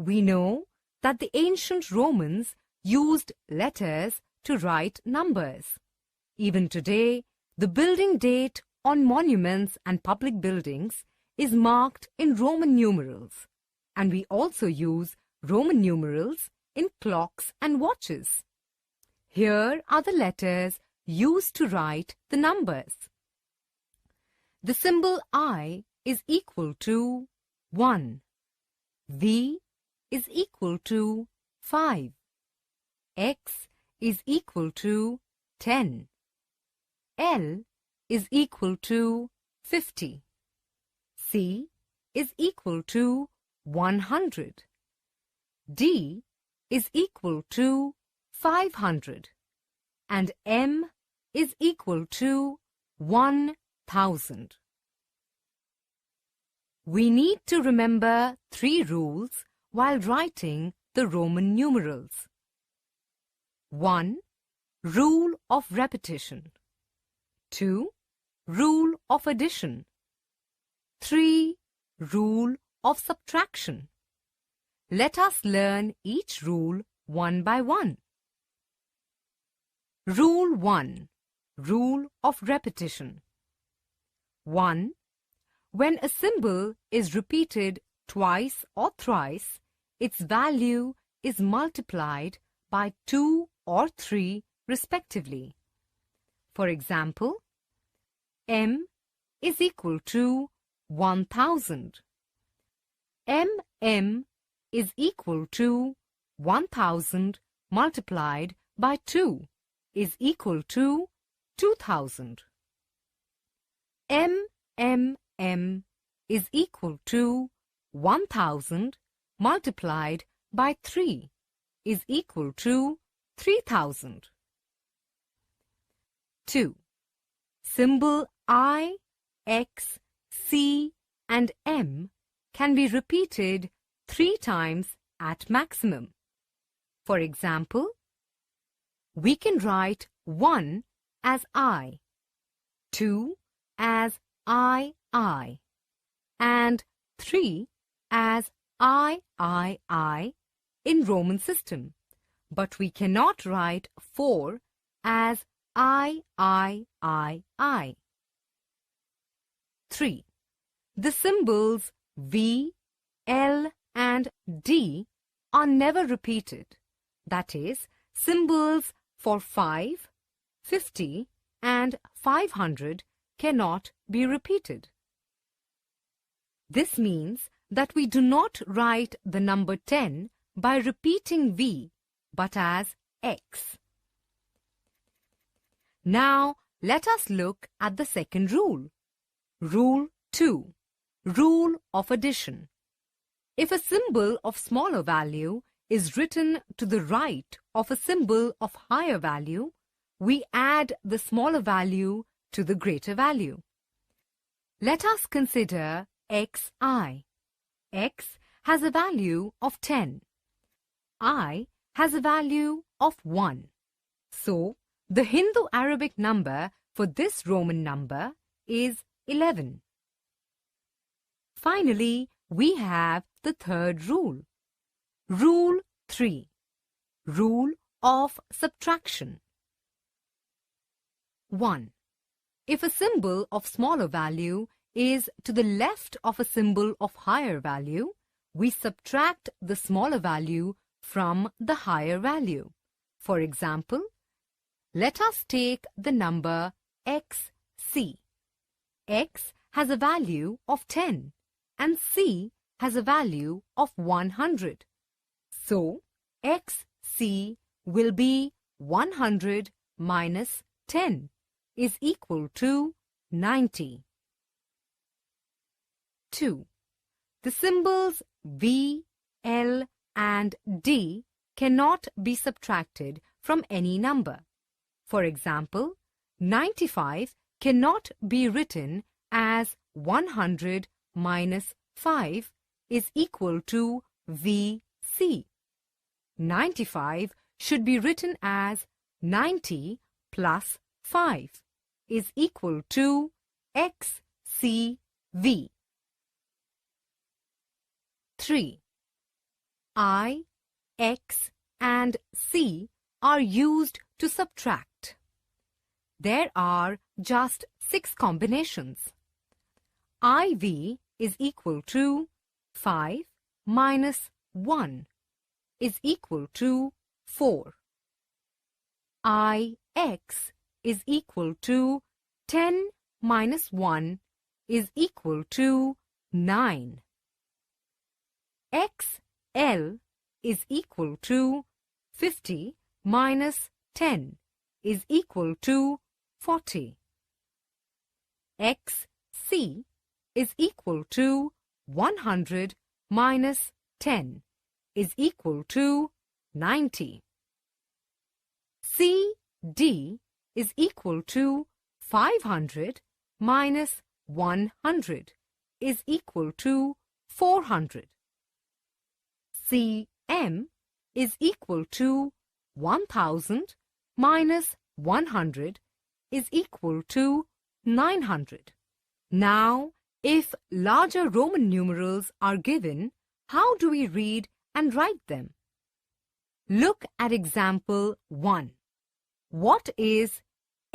We know that the ancient Romans used letters to write numbers. Even today, the building date on monuments and public buildings is marked in Roman numerals, and we also use Roman numerals in clocks and watches. Here are the letters used to write the numbers. The symbol I is equal to 1. V is equal to 5. X is equal to 10. L is equal to 50. C is equal to 100. D is equal to 500. And M is equal to 1000. We need to remember 3 rules while writing the Roman numerals. 1. Rule of repetition. 2. Rule of addition. 3. Rule of subtraction. Let us learn each rule one by one. Rule 1. Rule of repetition. 1. When a symbol is repeated twice or thrice, its value is multiplied by 2 or 3 respectively. For example, M is equal to 1000. MM is equal to 1000 multiplied by 2 is equal to 2000. MMM is equal to 1000 multiplied by 3 is equal to 3000. 2. Symbol I, X, C and M can be repeated 3 times at maximum. For example, we can write 1 as I, 2 as I, and 3 as I in Roman system, but we cannot write 4 as I. 3. The symbols V, L and D are never repeated. That is, symbols for 5, 50 and 500 cannot be repeated. This means that we do not write the number 10 by repeating V, but as X. Now, let us look at the second rule. Rule 2. Rule of addition. If a symbol of smaller value is written to the right of a symbol of higher value, we add the smaller value to the greater value. Let us consider xi. X has a value of 10. I has a value of 1. So, the Hindu-Arabic number for this Roman number is 11. Finally, we have the third rule. Rule 3. Rule of subtraction. 1. If a symbol of smaller value is to the left of a symbol of higher value, we subtract the smaller value from the higher value. For example, let us take the number xc. X has a value of 10 and C has a value of 100. So, xc will be 100 minus 10 is equal to 90. 2. The symbols V, L and D cannot be subtracted from any number. For example, 95 cannot be written as 100 minus 5 is equal to VC. 95 should be written as 90 plus 5 is equal to XCV. 3. I, X and C are used to subtract. There are just 6 combinations. IV is equal to 5 minus 1 is equal to 4. IX is equal to 10 minus 1 is equal to 9. XL is equal to 50 minus 10 is equal to 40. XC is equal to 100 minus 10 is equal to 90. CD is equal to 500 minus 100 is equal to 400. CM is equal to 1000 minus 100 is equal to 900. Now, if larger Roman numerals are given, how do we read and write them? Look at example 1. What is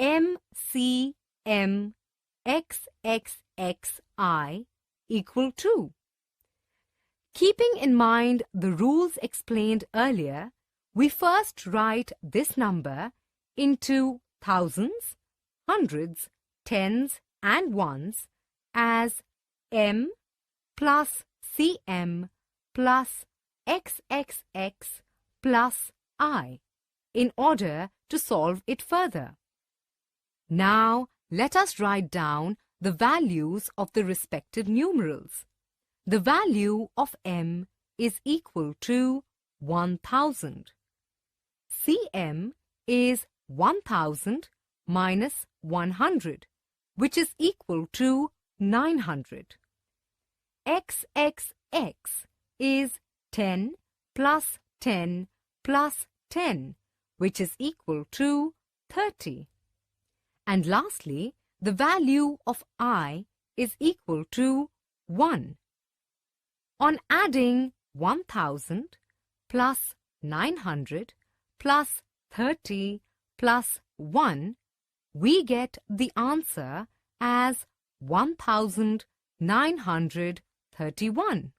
MCMXXXI equal to? Keeping in mind the rules explained earlier, we first write this number into thousands, hundreds, tens and ones as M plus CM plus XXX plus I in order to solve it further. Now, let us write down the values of the respective numerals. The value of M is equal to 1000. CM is 1000 minus 100, which is equal to 900. XXX is 10 plus 10 plus 10, which is equal to 30. And lastly, the value of I is equal to 1. On adding 1000 plus 900 plus 30 plus 1, we get the answer as 1931.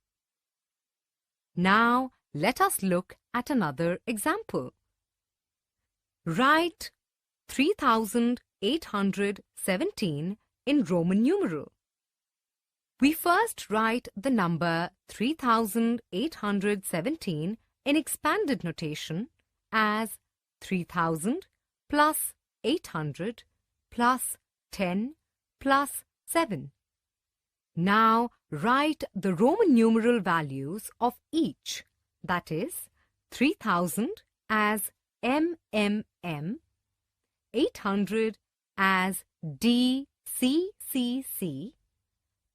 Now, let us look at another example. Write 3817 in Roman numeral. We first write the number 3817 in expanded notation as 3000 plus 800 plus 10 plus 7. Now write the Roman numeral values of each, that is 3000 as MMM, 800 as DCCC,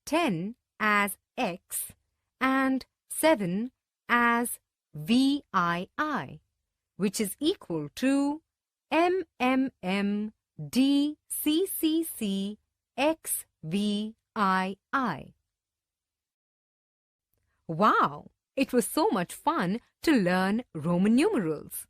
10 as X, and 7 as VII, which is equal to MMM DCCC XVII. Wow! It was so much fun to learn Roman numerals.